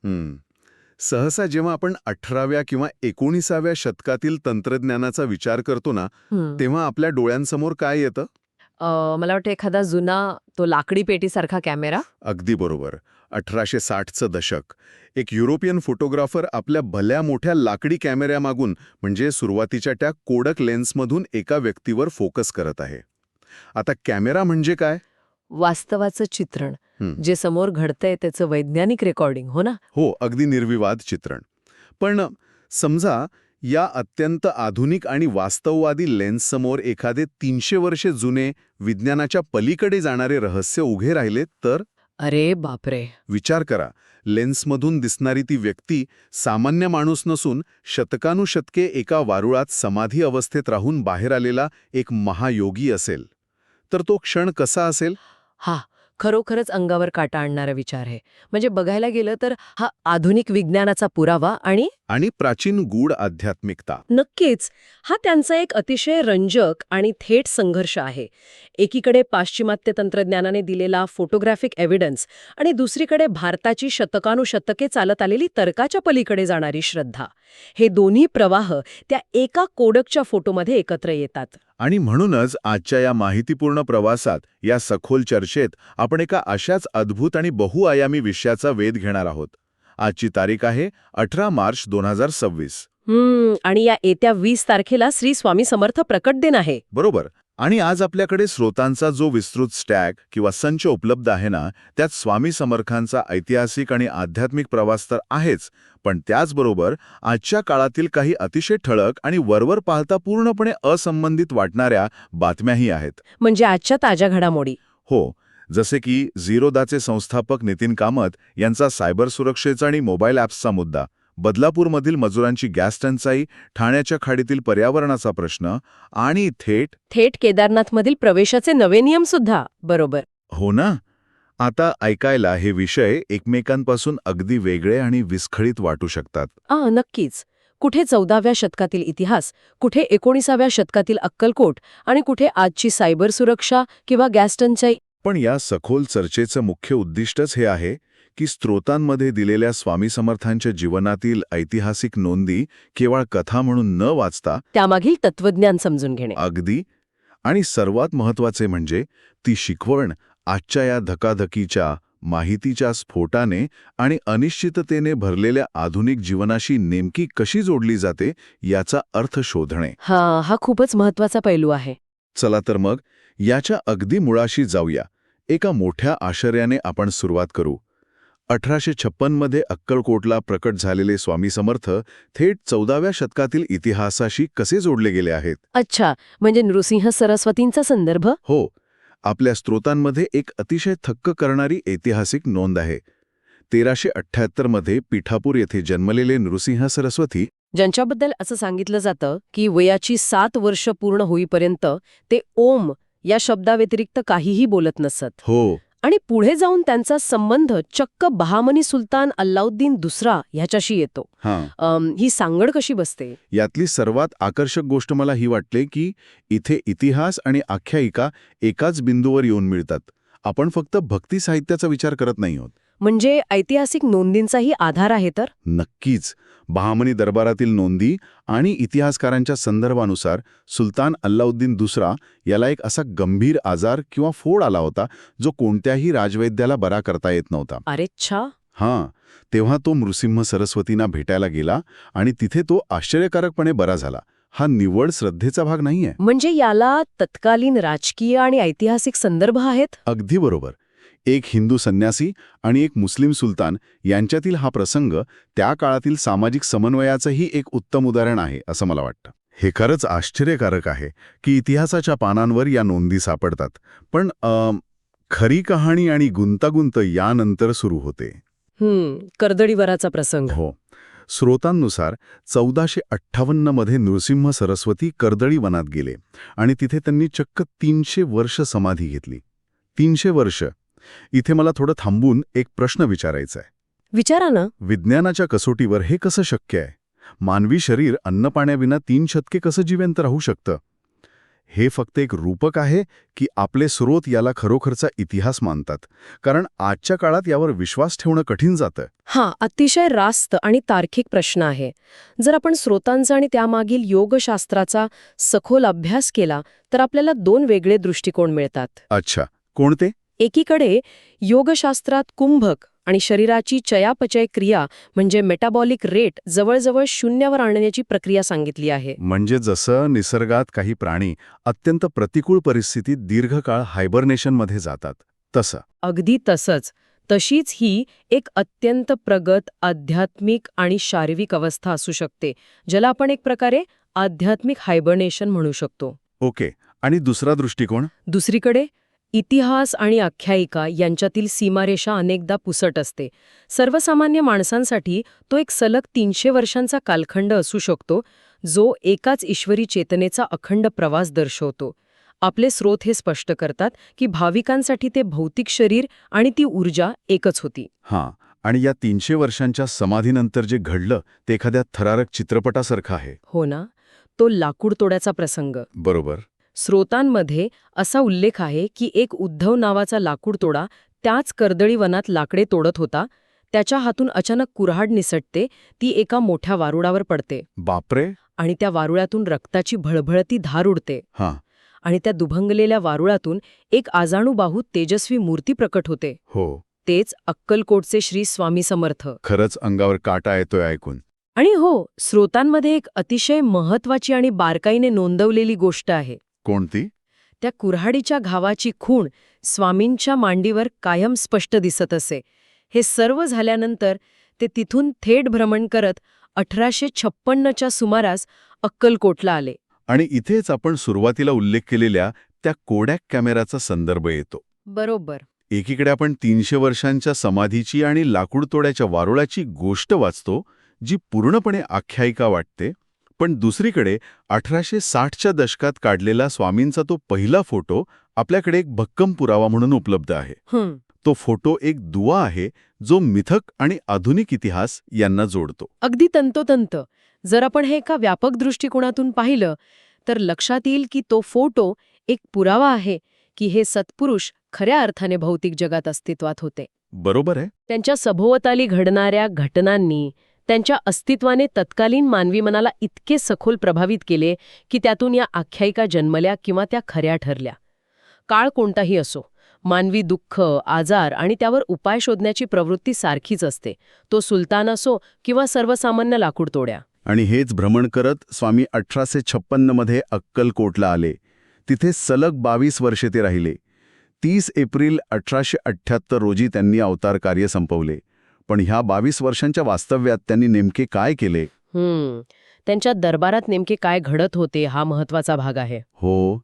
हं. सहसा जेव्हा आपण 18व्या किंवा 19व्या शतकातील तंत्रज्ञानाचा विचार करतो ना, हं. तेव्हा आपल्या डोळ्यांसमोर काय येतं? मला वाटतं एखादा जुना तो लाकडी पेटीसारखा कॅमेरा. अगदी बरोबर. 1860चं दशक. एक युरोपियन फोटोग्राफर आपल्या भल्या मोठ्या लाकडी कॅमेऱ्यामागून म्हणजे सुरुवातीच्या त्या कोडक लेन्समधून एका व्यक्तीवर फोकस करत आहे. आता कॅमेरा म्हणजे काय? वास्तवाचं चित्रण. हं. जे समोर घडतंय त्याचं वैज्ञानिक रेकॉर्डिंग, हो ना? हो, अगदी निर्विवाद चित्रण. पण समजा या अत्यंत आधुनिक आणि वास्तववादी लेन्ससमोर एखादे 300 वर्षे जुने विज्ञानाच्या पलीकडे जाणारे रहस्य उभे राहिले तर? अरे बापरे! विचार करा, लेन्समधून दिसणारी ती व्यक्ती सामान्य माणूस नसून शतकानुशतके एका वारुळात समाधी अवस्थेत राहून बाहेर आलेला एक महायोगी असेल. तर तो क्षण कसा असेल? हा खरोखरच अंगावर काटा आणणारा विचार आहे. म्हणजे बघायला गेलं तर हा आधुनिक विज्ञानाचा पुरावा आणि आणि प्राचीन गूढ आध्यात्मिकता. नक्कीच हा त्यांचा एक अतिशय रंजक आणि थेट संघर्ष आहे. एकीकडे पाश्चिमात्य तंत्रज्ञानाने दिलेला फोटोग्राफिक एव्हिडन्स आणि दुसरीकडे भारताची शतकानुशतके चालत आलेली तर्काच्या पलीकडे जाणारी श्रद्धा. हे दोन्ही प्रवाह त्या एका कोडकच्या फोटोमध्ये एकत्र येतात. आणि म्हणूनच आजच्या या माहितीपूर्ण प्रवासात, या सखोल चर्चेत आपण एका अशाच अद्भुत आणि बहुआयामी विषयाचा वेध घेणार आहोत. आजची तारीख आहे 18 मार्च 2026. आणि या येत्या 20 तारखेला श्री स्वामी समर्थ प्रकट दिन आहे. बरोबर. आणि आज आपल्याकडे स्रोतांचा जो विस्तृत स्टॅग किंवा संच उपलब्ध आहे ना, त्यात स्वामी समर्थांचा ऐतिहासिक आणि आध्यात्मिक प्रवास तर आहेच, पण त्याचबरोबर आजच्या काळातील काही अतिशय ठळक आणि वरवर पाहता पूर्णपणे असंबंधित वाटणाऱ्या बातम्याही आहेत. म्हणजे आजच्या ताज्या घडामोडी. हो, जसे की झिरोदाचे संस्थापक नितीन कामत यांचा सायबर सुरक्षेचा आणि मोबाईल ॲप्सचा मुद्दा, बदलापूरमधील मजुरांची गॅस टंचाई, ठाण्याच्या खाडीतील पर्यावरणाचा प्रश्न आणि थेट केदारनाथमधील प्रवेशाचे नवे नियम सुद्धा. बरोबर. हो ना. आता ऐकायला हे विषय एकमेकांपासून अगदी वेगळे आणि विस्खळीत वाटू शकतात. नक्कीच. कुठे 14व्या शतकातील इतिहास, कुठे 19व्या शतकातील अक्कलकोट आणि कुठे आजची सायबर सुरक्षा किंवा गॅस टंचाई. पण या सखोल चर्चेचं मुख्य उद्दिष्टच हे आहे की स्रोतांमध्ये दिलेल्या स्वामी समर्थांच्या जीवनातील ऐतिहासिक नोंदी केवळ कथा म्हणून न वाचता त्यामागील तत्वज्ञान समजून घेणे. अगदी, आणि सर्वात महत्त्वाचे म्हणजे ती शिकवण आजच्या या धकाधकीच्या, माहितीच्या स्फोटाने आणि अनिश्चिततेने भरलेल्या आधुनिक जीवनाशी नेमकी कशी जोडली जाते याचा अर्थ शोधणे. हा खूपच महत्वाचा पैलू आहे. चला तर मग याच्या अगदी मुळाशी जाऊया. एका मोठ्या आश्चर्याने आपण सुरुवात करू. 1856 मध्ये अक्कलकोटला प्रकट झालेले स्वामी समर्थ थेट 14व्या शतकातील इतिहासाशी कसे जोडले गेले आहेत? अच्छा, म्हणजे नृसिंह सरस्वतींचा संदर्भ. हो, आपल्या स्रोतांमध्ये एक अतिशय थक्क करणारी ऐतिहासिक नोंद आहे. 1378 मध्ये पिठापूर येथे जन्मलेले नृसिंह सरस्वती, ज्यांच्याबद्दल असं सांगितलं जातं की वयाची 7 वर्ष पूर्ण होईपर्यंत ते ओम या शब्दाव्यतिरिक्त काहीही बोलत नसत. हो, आणि पुढे जाऊन त्यांचा संबंध चक्क बहामनी सुलतान अल्लाउद्दीन दुसरा ह्याच्याशी येतो. ही सांगड कशी बसते? यातली सर्वात आकर्षक गोष्ट मला ही वाटते की इथे इतिहास आणि आख्यायिका एकाच बिंदूवर येऊन मिळतात. आपण फक्त भक्ती साहित्याचा विचार करत नाही आहोत. म्हणजे ऐतिहासिक नोंदींचाही आधार आहे तर? नक्कीच. बहामनी दरबारातील नोंदी आणि इतिहासकारांच्या संदर्भानुसार सुलतान अल्लाउद्दीन दुसरा याला एक असा गंभीर आजार किंवा फोड आला होता जो कोणत्याही राजवैद्याला बरा करता येत नव्हता. अरेच्छा. तेव्हा तो नृसिंह सरस्वतींना भेटायला गेला आणि तिथे तो आश्चर्यकारकपणे बरा झाला. हा निव्वळ श्रद्धेचा भाग नाहीये. म्हणजे याला तत्कालीन राजकीय आणि ऐतिहासिक संदर्भ आहेत? अगदी बरोबर. एक हिंदू संन्यासी आणि एक मुस्लिम सुलतान यांच्यातील हा प्रसंग त्या काळातील सामाजिक समन्वयाचंही एक उत्तम उदाहरण आहे असं मला वाटतं. हे खरंच आश्चर्यकारक आहे की इतिहासाच्या पानांवर या नोंदी सापडतात. पण खरी कहाणी आणि गुंतागुंत यानंतर सुरू होते. कर्दळीवराचा प्रसंग. हो. स्रोतांनुसार 1458 मध्ये नृसिंह सरस्वती कर्दळी वनात गेले आणि तिथे त्यांनी चक्क 300 वर्ष समाधी घेतली. 300 वर्ष. इथे मला थोडं थांबून एक प्रश्न विचारायचा आहे. विचारा ना. विज्ञानाच्या कसोटीवर हे कसं शक्य आहे? मानवी शरीर अन्नपाण्याविना 3 शतके कसं जिवंत राहू शकतं? हे फक्त एक रूपक आहे की आपले स्रोत याला खरोखरचा इतिहास मानतात? कारण आजच्या काळात यावर विश्वास ठेवणं कठीण जातं. हा अतिशय रास्त आणि तार्किक प्रश्न आहे. जर आपण स्रोतांचा आणि त्यामागील योगशास्त्राचा सखोल अभ्यास केला तर आपल्याला 2 वेगळे दृष्टिकोन मिळतात. अच्छा, कोणते? एकीकडे योगशास्त्रात कुंभक आणि शरीराची चयापचय क्रिया म्हणजे मेटाबॉलिक रेट जवळजवळ शून्यावर आणण्याची प्रक्रिया सांगितली आहे. म्हणजे जसं निसर्गात काही प्राणी अत्यंत प्रतिकूल परिस्थितीत दीर्घकाळ हायबरनेशनमध्ये जातात तसं. अगदी तसंच. तशीच ही एक अत्यंत प्रगत आध्यात्मिक आणि शारीरिक अवस्था असू शकते, ज्याला आपण एक प्रकारे आध्यात्मिक हायबरनेशन म्हणू शकतो. ओके. आणि दुसरा दृष्टिकोन? दुसरीकडे इतिहास आणि आख्यायिका यांच्यातील सीमारेषा अनेकदा पुसट असते. सर्वसामान्य माणसांसाठी तो एक सलग 300 वर्षांचा कालखंड असू शकतो, जो एकाच ईश्वरी चेतनेचा अखंड प्रवास दर्शवतो. आपले स्रोत हे स्पष्ट करतात की भाविकांसाठी ते भौतिक शरीर आणि ती ऊर्जा एकच होती. हां. आणि या 300 वर्षांच्या समाधीनंतर जे घडलं ते एखाद्या थरारक चित्रपटासारखं आहे. हो ना? तो लाकूड तोड्याचा प्रसंग. बरोबर. स्रोतांमध्ये असा उल्लेख आहे की एक उद्धव नावाचा लाकूड तोडा त्याच कर्दळी वनात लाकडे तोडत होता. त्याच्या हातून अचानक कुऱ्हाड निसटते, ती एका मोठ्या वारुळावर पडते बापरे. आणि त्या वारुळातून रक्ताची भळभळती धार उडते. हां. आणि त्या दुभंगलेल्या वारुळातून एक आजाणूबाहू तेजस्वी मूर्ती प्रकट होते. हो. तेच अक्कलकोटचे श्री स्वामी समर्थ. खरंच अंगावर काटा येतोय ऐकून. आणि हो, स्रोतांमध्ये एक अतिशय महत्वाची आणि बारकाईने नोंदवलेली गोष्ट आहे. कोणती? त्या कुऱ्हाडीच्या घावाची खूण स्वामींच्या मांडीवर कायम स्पष्ट दिसत असे. हे सर्व झाल्यानंतर ते तिथून थेट भ्रमण करत 1856च्या सुमारास अक्कलकोटला आले. आणि इथेच आपण सुरुवातीला उल्लेख केलेल्या त्या कोडॅक कॅमेराचा संदर्भ येतो. बरोबर. एकीकडे आपण 300 वर्षांच्या समाधीची आणि लाकूड तोड्याच्या वारुळाची गोष्ट वाचतो, जी पूर्णपणे आख्यायिका वाटते. पण दुसरीकडे 1860च्या दशकात काढलेला स्वामींचा तो पहिला फोटो आपल्याकडे एक भक्कम पुरावा म्हणून उपलब्ध आहे. तो फोटो एक दुवा आहे, जो मिथक आणि आधुनिक इतिहास यांना जोडतो. अगदी तंतोतंत. जर आपण हे एका व्यापक दृष्टिकोनातून पाहिलं तर लक्षात येईल की तो फोटो एक पुरावा आहे की हे सत्पुरुष खऱ्या अर्थाने भौतिक जगात अस्तित्वात होते. बरोबर आहे. त्यांच्या सभोवताली घडणाऱ्या घटनांनी त्यांच्या अस्तित्वाने तत्कालीन मानवी मनाला इतके सखोल प्रभावित केले की त्यातून या आख्यायिका जन्मल्या किंवा त्या खऱ्या ठरल्या. काळ कोणताही असो, मानवी दुःख, आजार आणि त्यावर उपाय शोधण्याची प्रवृत्ती सारखीच असते. तो सुलतान असो किंवा सर्वसामान्य लाकूड तोड्या. आणि हेच भ्रमण करत स्वामी 1856मध्ये अक्कलकोटला आले. तिथे सलग 22 वर्षे ते राहिले. 30 एप्रिल 1878 रोजी त्यांनी अवतार कार्य संपवले. पण ह्या 22 वर्षांच्या वास्तव्यात त्यांनी नेमके काय केले? त्यांच्या दरबारात नेमके काय घडत होते हा महत्वाचा भाग आहे. हो,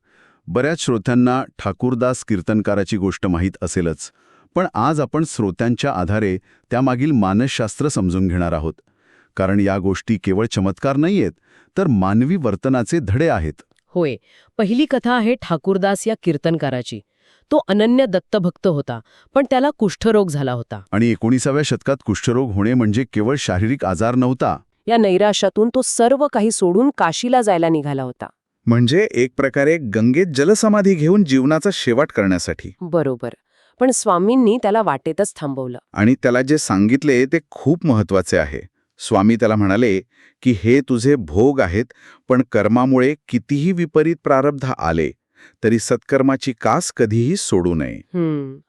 बऱ्याच श्रोत्यांना ठाकूरदास कीर्तनकाराची गोष्ट माहीत असेलच. पण आज आपण श्रोत्यांच्या आधारे त्यामागील मानसशास्त्र समजून घेणार आहोत. कारण या गोष्टी केवळ चमत्कार नाहीयेत, तर मानवी वर्तनाचे धडे आहेत. होय, पहिली कथा आहे ठाकूरदास या कीर्तनकाराची. तो अनन्य दत्तभक्त होता, पण त्याला कुष्ठरोग झाला होता. आणि 19व्या शतकात कुष्ठरोग होणे म्हणजे केवळ शारीरिक आजार नव्हता. या नैराश्यातून तो सर्व काही सोडून काशीला जायला निघाला होता. म्हणजे एक प्रकारे गंगेत जलसमाधी घेऊन जीवनाचा शेवट करण्यासाठी. बरोबर. पण स्वामींनी त्याला वाटेतच थांबवलं. आणि त्याला जे सांगितले ते खूप महत्वाचे आहे. स्वामी त्याला म्हणाले की हे तुझे भोग आहेत, पण कर्मामुळे कितीही विपरीत प्रारब्ध आले तरी सत्कर्माची कास कधीही सोडू नये.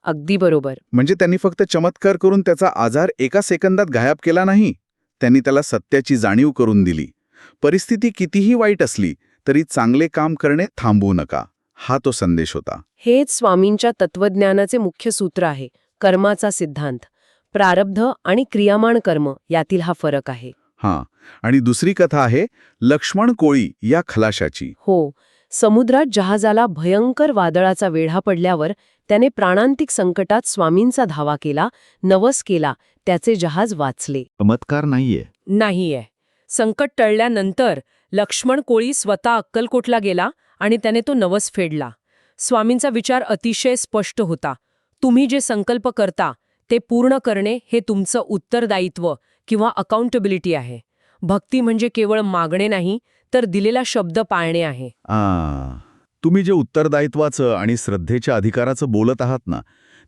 अगदी बरोबर. म्हणजे त्यांनी फक्त चमत्कार करून त्याचा आजार एका सेकंदात गायब केला नाही. त्यांनी त्याला सत्याची जाणीव करून दिली. परिस्थिती कितीही वाईट असली तरी चांगले काम करणे थांबवू नका, हा तो संदेश होता. हेच स्वामींच्या तत्वज्ञानाचे मुख्य सूत्र आहे, कर्माचा सिद्धांत. प्रारब्ध आणि क्रियामाण कर्म यातील हा फरक आहे. हां. आणि दुसरी कथा आहे लक्ष्मण कोळी या खलाशाची. हो, समुद्रात जहाजाला भयंकर वादळाचा वेढा पडल्यावर त्याने प्राणांतिक संकटात स्वामींचा धावा केला, नवस केला, त्याचे जहाज वाचले. चमत्कार नाहीये. संकट टळल्यानंतर लक्ष्मण कोळी स्वतः अक्कलकोटला गेला आणि त्याने तो नवस फेडला. स्वामींचा विचार अतिशय स्पष्ट होता. तुम्ही जे संकल्प करता ते पूर्ण करणे हे तुमचं उत्तरदायित्व किंवा अकाउंटेबिलिटी आहे. भक्ती म्हणजे केवळ मागणे नाही, तर दिलेला शब्द पाळणे आहे. तुम्ही जे उत्तरदायित्वाचं आणि श्रद्धेच्या अधिकाराचं बोलत आहात ना,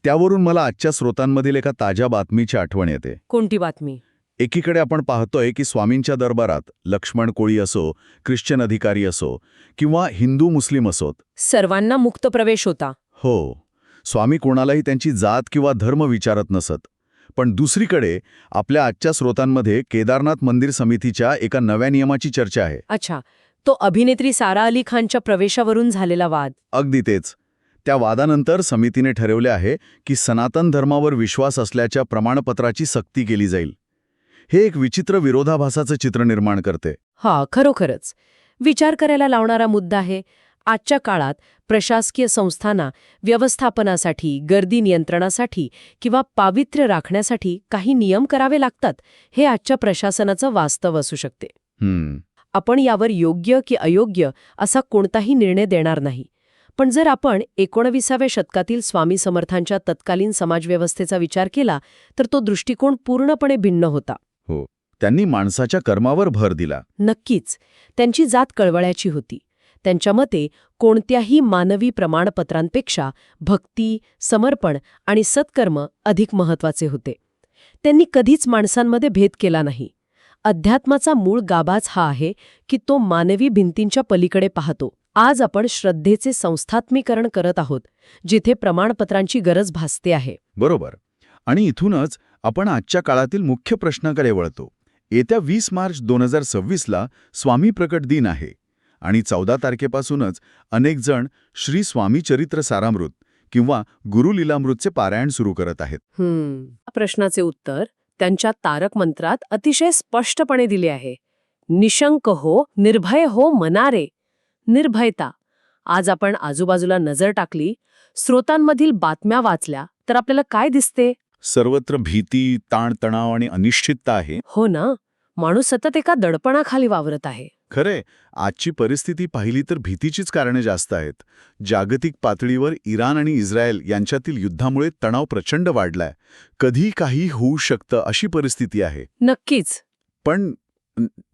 त्यावरून मला आजच्या स्रोतांमधील एका ताज्या बातमीची आठवण येते. कोणती बातमी? एकीकडे आपण पाहतोय की स्वामींच्या दरबारात लक्ष्मण कोळी असो, ख्रिश्चन अधिकारी असो किंवा हिंदू मुस्लिम असोत, सर्वांना मुक्त प्रवेश होता. हो, स्वामी कोणालाही त्यांची जात किंवा धर्म विचारत नसत. पण दुसरीकडे आपल्या आजच्या स्रोतांमध्ये केदारनाथ मंदिर समितीच्या एका नव्या नियमाची चर्चा आहे. अच्छा, तो अभिनेत्री सारा अली खानच्या प्रवेशावरून झालेला वाद. अगदी तेच. त्या वादानंतर समितीने ठरवले आहे की सनातन धर्मावर विश्वास असल्याच्या प्रमाणपत्राची सक्ती केली जाईल. हे एक विचित्र विरोधाभासाचं चित्र निर्माण करते. खरोखरच विचार करायला लावणारा मुद्दा आहे. आजच्या काळात प्रशासकीय संस्थांना व्यवस्थापनासाठी, गर्दी नियंत्रणासाठी किंवा पावित्र्य राखण्यासाठी काही नियम करावे लागतात. हे आजच्या प्रशासनाचं वास्तव असू शकते. आपण यावर योग्य की अयोग्य असा कोणताही निर्णय देणार नाही. पण जर आपण 19व्या शतकातील स्वामी समर्थांच्या तत्कालीन समाजव्यवस्थेचा विचार केला तर तो दृष्टिकोन पूर्णपणे भिन्न होता. हो, त्यांनी माणसाच्या कर्मावर भर दिला. नक्कीच. त्यांची जात कळवळ्याची होती. त्यांच्या मते कोणत्याही मानवी प्रमाणपत्रांपेक्षा भक्ती, समर्पण आणि सत्कर्म अधिक महत्वाचे होते. त्यांनी कधीच माणसांमध्ये भेद केला नाही. अध्यात्माचा मूळ गाभाच हा आहे की तो मानवी भिंतींच्या पलीकडे पाहतो. आज आपण श्रद्धेचे संस्थात्मीकरण करत आहोत, जिथे प्रमाणपत्रांची गरज भासते आहे. बरोबर. आणि इथूनच आपण आजच्या काळातील मुख्य प्रश्नाकडे वळतो. येत्या 20 मार्च 2026ला स्वामी प्रकट दिन आहे आणि 14 तारखेपासूनच अनेक जण श्री स्वामी चरित्र सारामृत किंवा गुरु लीलामृतचे पारायण सुरू करत आहेत. या प्रश्नाचे उत्तर त्यांच्या तारक मंत्रात अतिशय स्पष्टपणे दिले आहे. निशंक हो, निर्भय हो मनारे. निर्भयता. आज आपण आजूबाजूला नजर टाकली, स्रोतांमधील बातम्या वाचल्या तर आपल्याला काय दिसते? सर्वत्र भीती, ताणतणाव आणि अनिश्चितता आहे. हो ना, माणूस सतत एका दडपणाखाली वावरत आहे. खरे, आजची परिस्थिती पाहिली तर भीतीचीच कारणे जास्त आहेत. जागतिक पातळीवर इराण आणि इस्रायल यांच्यातील युद्धामुळे तणाव प्रचंड वाढलाय. कधी काही होऊ शकतं अशी परिस्थिती आहे. नक्कीच. पण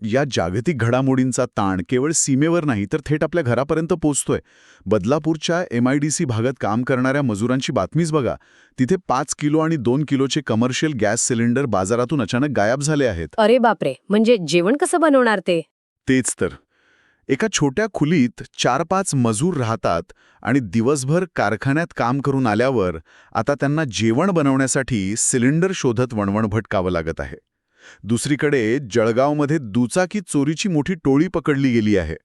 या जागतिक घडामोडींचा ताण केवळ सीमेवर नाही तर थेट आपल्या घरापर्यंत पोचतोय. बदलापूरच्या MIDC भागात काम करणाऱ्या मजुरांची बातमीच बघा. तिथे 5 किलो आणि 2 किलोचे कमर्शियल गॅस सिलेंडर बाजारातून अचानक गायब झाले आहेत. अरे बापरे, म्हणजे जेवण कसं बनवणार ते? तेच तर. एका छोट्या खोलीत 4-5 मजूर राहतात आणि दिवसभर कारखान्यात काम करून आल्यावर आता त्यांना जेवण बनवण्यासाठी सिलेंडर शोधत वणवण भटकावं लागत आहे. दुसरीकडे जळगावमध्ये दुचाकी चोरीची मोठी टोळी पकडली गेली आहे.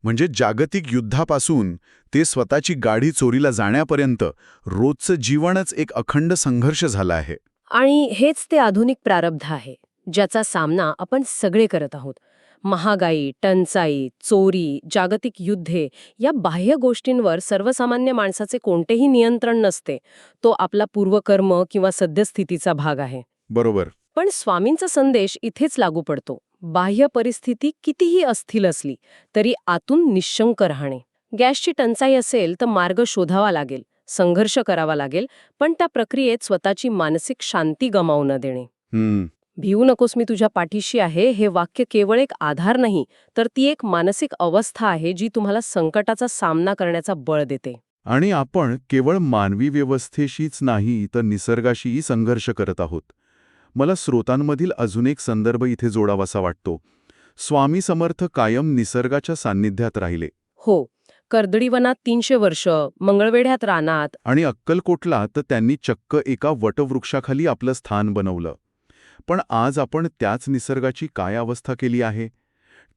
म्हणजे जागतिक युद्धापासून ते स्वतःची गाडी चोरीला जाण्यापर्यंत रोजचं जीवनच एक अखंड संघर्ष झाला आहे. आणि हेच ते आधुनिक प्रारब्ध आहे, ज्याचा सामना आपण सगळे करत आहोत. महागाई, टंचाई, चोरी, जागतिक युद्धे या बाह्य गोष्टींवर सर्वसामान्य माणसाचे कोणतेही नियंत्रण नसते. तो आपला पूर्वकर्म किंवा सद्यस्थितीचा भाग आहे. बरोबर. पण स्वामींचा संदेश इथेच लागू पडतो. बाह्य परिस्थिती कितीही अस्थिर असली तरी आतून निश्शंक राहणे. गॅसची टंचाई असेल तर मार्ग शोधावा लागेल, संघर्ष करावा लागेल, पण त्या प्रक्रियेत स्वतःची मानसिक शांती गमावू न देणे. भिवू नकोस, मी तुझ्या पाठीशी आहे हे वाक्य केवळ एक आधार नाही, तर ती एक मानसिक अवस्था आहे जी तुम्हाला संकटाचा सामना करण्याचा बळ देते. आणि आपण केवळ मानवी व्यवस्थेशीच नाही तर निसर्गाशीही संघर्ष करत आहोत. मला स्रोतांमधील अजून एक संदर्भ इथे जोडावासा वाटतो. स्वामी समर्थ कायम निसर्गाच्या सान्निध्यात राहिले. हो, कर्दळीवनात 300 वर्ष, मंगळवेढ्यात रानात. आणि अक्कलकोटला तर त्यांनी चक्क एका वटवृक्षाखाली आपलं स्थान बनवलं. पण आज आपण त्याच निसर्गाची काय अवस्था केली आहे?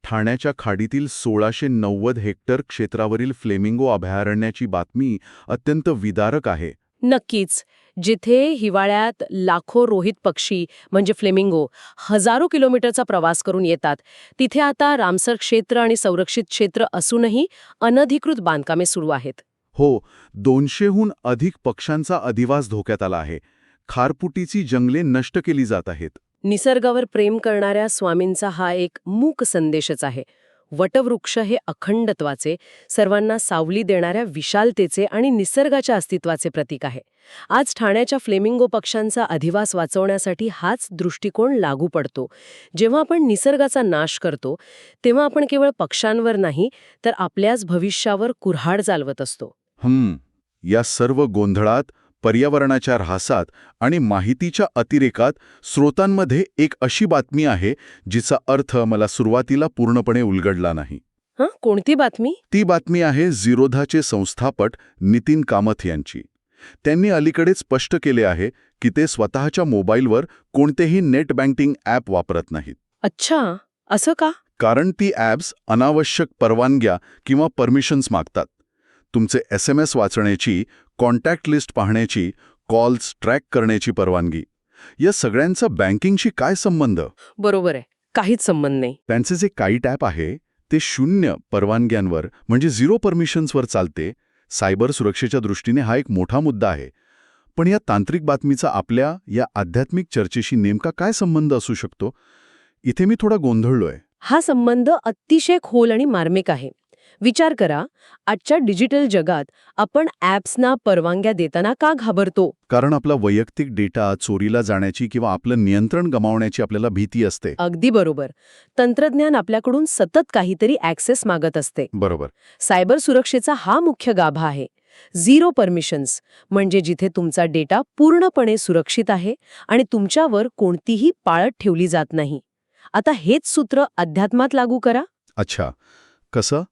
ठाण्याच्या खाडीतील 1690 हेक्टर क्षेत्रावरील फ्लेमिंगो अभयारण्याची बातमी अत्यंत विदारक आहे. नक्कीच. जिथे हिवाळ्यात लाखो रोहित पक्षी म्हणजे फ्लेमिंगो हजारो किलोमीटरचा प्रवास करून येतात, तिथे आता रामसर क्षेत्र आणि संरक्षित क्षेत्र असूनही अनधिकृत बांधकामे सुरू आहेत. हो, 200हून अधिक पक्ष्यांचा अधिवास धोक्यात आला आहे. खारपुटीची जंगले नष्ट केली जात आहेत. निसर्गावर प्रेम करणाऱ्या स्वामींचा हा एक मूक संदेशच आहे. वटवृक्ष हे अखंडत्वाचे, सर्वांना सावली देणाऱ्या विशालतेचे आणि निसर्गाच्या अस्तित्वाचे प्रतीक आहे. आज ठाण्याच्या फ्लेमिंगो पक्ष्यांचा अधिवास वाचवण्यासाठी हाच दृष्टिकोन लागू पडतो. जेव्हा आपण निसर्गाचा नाश करतो, तेव्हा आपण केवळ पक्ष्यांवर नाही, तर आपल्याच भविष्यावर कुऱ्हाड चालवत असतो. या सर्व गोंधळात, पर्यावरणाच्या ऱ्हासात आणि माहितीच्या अतिरेकात स्रोतांमध्ये एक अशी बातमी आहे जिचा अर्थ मला सुरुवातीला पूर्णपणे उलगडला नाही. कोणती बातमी? ती बातमी आहे झिरोधाचे संस्थापक नितीन कामथ यांची. त्यांनी अलीकडेच स्पष्ट केले आहे की ते स्वतःच्या मोबाईलवर कोणतेही नेट बँकिंग ॲप वापरत नाहीत. अच्छा, असं का? कारण ती ॲप्स अनावश्यक परवानग्या किंवा परमिशन्स मागतात. तुमचे SMS वाचण्याची, कॉन्टॅक्ट लिस्ट पाहण्याची, कॉल्स ट्रॅक करण्याची परवानगी. या सगळ्यांचा बँकिंगशी काय संबंध? बरोबर आहे, काहीच संबंध नाही. त्यांचे जे काईट ॲप आहे ते 0 परवानग्यांवर म्हणजे 0 परमिशन्सवर चालते. सायबर सुरक्षेच्या दृष्टीने हा एक मोठा मुद्दा आहे. पण या तांत्रिक बातमीचा आपल्या या आध्यात्मिक चर्चेशी नेमका काय संबंध असू शकतो? इथे मी थोडा गोंधळलोय. हा संबंध अतिशय खोल आणि मार्मिक आहे. विचार करा, आजच्या डिजिटल जगात आपण ॲप्सना परवानग्या देताना का घाबरतो? कारण आपला वैयक्तिक डेटा चोरीला जाण्याची किंवा आपलं नियंत्रण गमावण्याची आपल्याला भीती असते. अगदी बरोबर. तंत्रज्ञान आपल्याकडून सतत काहीतरी ॲक्सेस मागत असते. बरोबर. सायबर सुरक्षेचा हा मुख्य गाभा आहे. 0 परमिशन्स म्हणजे जिथे तुमचा डेटा पूर्णपणे सुरक्षित आहे आणि तुमच्यावर कोणतीही पाळत ठेवली जात नाही. आता हेच सूत्र अध्यात्मात लागू करा. अच्छा, कसं?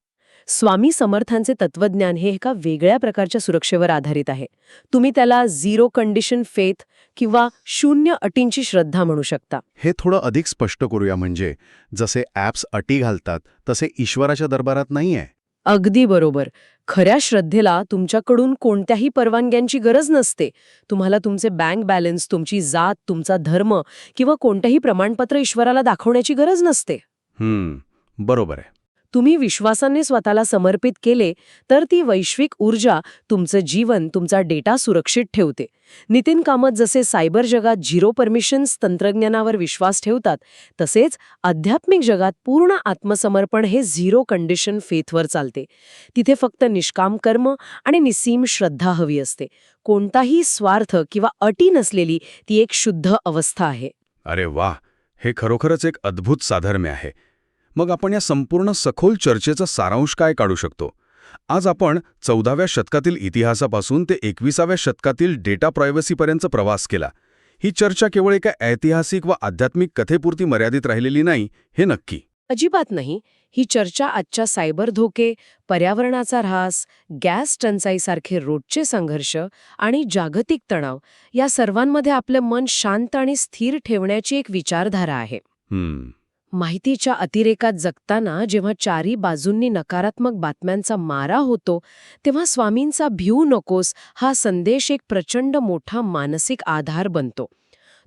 स्वामी समर्थांचे तत्वज्ञान हे एका वेगळ्या प्रकारच्या सुरक्षेवर आधारित आहे. तुम्ही त्याला 0 कंडिशन फेथ किंवा 0 अटींची श्रद्धा म्हणू शकता. हे थोडं अधिक स्पष्ट करूया. म्हणजे जसे ॲप्स अटी घालतात तसे ईश्वराच्या दरबारात नाहीये. अगदी बरोबर. खऱ्या श्रद्धेला तुमच्याकडून कोणत्याही परवानग्यांची गरज नसते. तुम्हाला तुमचे बँक बॅलन्स, तुमची जात, तुमचा धर्म किंवा कोणतेही प्रमाणपत्र ईश्वराला दाखवण्याची गरज नसते. बरोबर आहे. तुम्ही विश्वासाने स्वतःला समर्पित केले तर ती वैश्विक ऊर्जा तुमचं जीवन, तुमचा डेटा सुरक्षित ठेवते. नितीन कामत जसे सायबर जगात 0 परमिशन्स तंत्रज्ञानावर विश्वास ठेवतात, तसेच आध्यात्मिक जगात पूर्ण आत्मसमर्पण हे 0 कंडिशन फेथवर चालते. तिथे फक्त निष्काम कर्म आणि निस्सीम श्रद्धा हवी असते. कोणताही स्वार्थ किंवा अटी नसलेली ती एक शुद्ध अवस्था आहे. अरे वा, हे खरोखरच एक अद्भुत साधर्म्य आहे. मग आपण या संपूर्ण सखोल चर्चेचा सारांश काय काढू शकतो? आज आपण 14व्या शतकातील इतिहासापासून ते 21व्या शतकातील डेटा प्रायव्हसीपर्यंत प्रवास केला. ही चर्चा केवळ एका ऐतिहासिक व आध्यात्मिक कथेपुरती मर्यादित राहिलेली नाही, हे नक्की. अजिबात नाही. ही चर्चा आजच्या सायबर धोके, पर्यावरणाचा ऱ्हास, गॅस टंचाईसारखे रोजचे संघर्ष आणि जागतिक तणाव या सर्वांमध्ये आपलं मन शांत आणि स्थिर ठेवण्याची एक विचारधारा आहे. माहितीच्या अतिरेकात जगताना जेव्हा चारी बाजूंनी नकारात्मक बातम्यांचा मारा होतो, तेव्हा स्वामींचा भिऊ नकोस हा संदेश एक प्रचंड मोठा मानसिक आधार बनतो.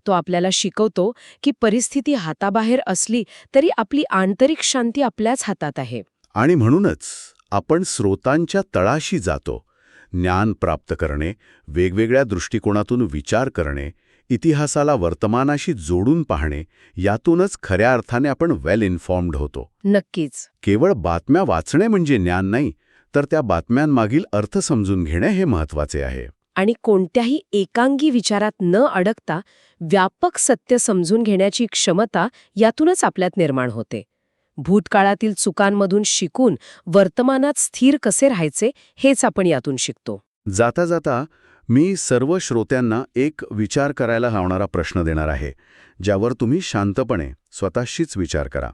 तो आपल्याला शिकवतो की परिस्थिती हाताबाहेर असली तरी आपली आंतरिक शांती आपल्याच हातात आहे. आणि म्हणूनच आपण स्रोतांच्या तळाशी जातो. ज्ञान प्राप्त करणे, वेगवेगळ्या दृष्टिकोनातून विचार करणे, इतिहासाला वर्तमानाशी जोडून पाहणे, यातूनच खऱ्या अर्थाने आपण वेल इन्फॉर्म्ड होतो. नक्कीच. केवळ बातम्या वाचणे म्हणजे ज्ञान नाही, तर त्या बातम्यांमागील अर्थ समजून घेणे हे महत्त्वाचे आहे. आणि कोणत्याही एकांगी विचारात न अडकता व्यापक सत्य समजून घेण्याची क्षमता यातूनच आपल्यात निर्माण होते. भूतकाळातील चुकांमधून शिकून वर्तमानात स्थिर कसे राहायचे हेच आपण यातून शिकतो. जाता जाता मी सर्व श्रोत्यांना एक विचार करायला लावणारा प्रश्न देणार आहे, ज्यावर तुम्ही शांतपणे स्वतःशीच विचार करा.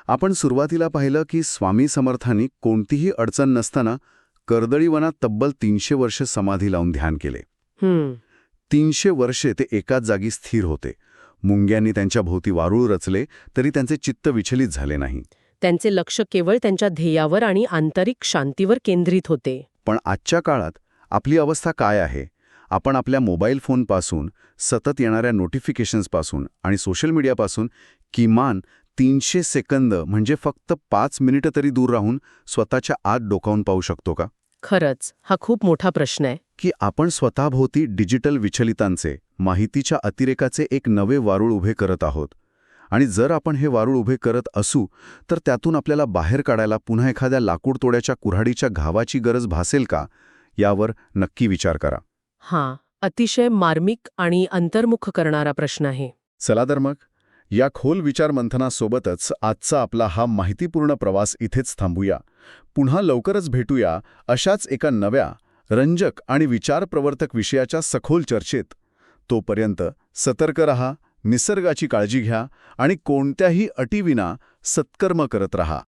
आपण सुरुवातीला पाहिलं की स्वामी समर्थांनी कोणतीही अडचण नसताना कर्दळीवनात तब्बल 300 वर्ष समाधी लावून ध्यान केले. 300 वर्षे ते एकाच जागी स्थिर होते. मुंग्यांनी त्यांच्या भोवती वारूळ रचले तरी त्यांचे चित्त विचलित झाले नाही. त्यांचे लक्ष केवळ त्यांच्या ध्येयावर आणि आंतरिक शांतीवर केंद्रित होते. पण आजच्या काळात आपली अवस्था काय आहे? आपण आपल्या मोबाईल फोनपासून, सतत येणाऱ्या नोटिफिकेशन्सपासून आणि सोशल मीडियापासून किमान 300 सेकंद म्हणजे फक्त 5 मिनिटं तरी दूर राहून स्वतःच्या आत डोकावून पाहू शकतो का? खरंच हा खूप मोठा प्रश्न आहे. की आपण स्वतःभोवती डिजिटल विचलितांचे, माहितीच्या अतिरेकाचे एक नवे वारूळ उभे करत आहोत. आणि जर आपण हे वारूळ उभे करत असू तर त्यातून आपल्याला बाहेर काढायला पुन्हा एखाद्या लाकूड तोड्याच्या कुऱ्हाडीच्या घावाची गरज भासेल का यावर नक्की विचार करा. हां, अतिशय मार्मिक आणि अंतर्मुख करणारा प्रश्न आहे. चला तर मग या खोल विचारमंथनासोबतच आजचा आपला हा माहितीपूर्ण प्रवास इथेच थांबूया. पुन्हा लवकरच भेटूया अशाच एका नव्या, रंजक आणि विचारप्रवर्तक विषयाच्या सखोल चर्चेत. तोपर्यंत सतर्क रहा, निसर्गाची काळजी घ्या आणि कोणत्याही अटीविना सत्कर्म करत रहा.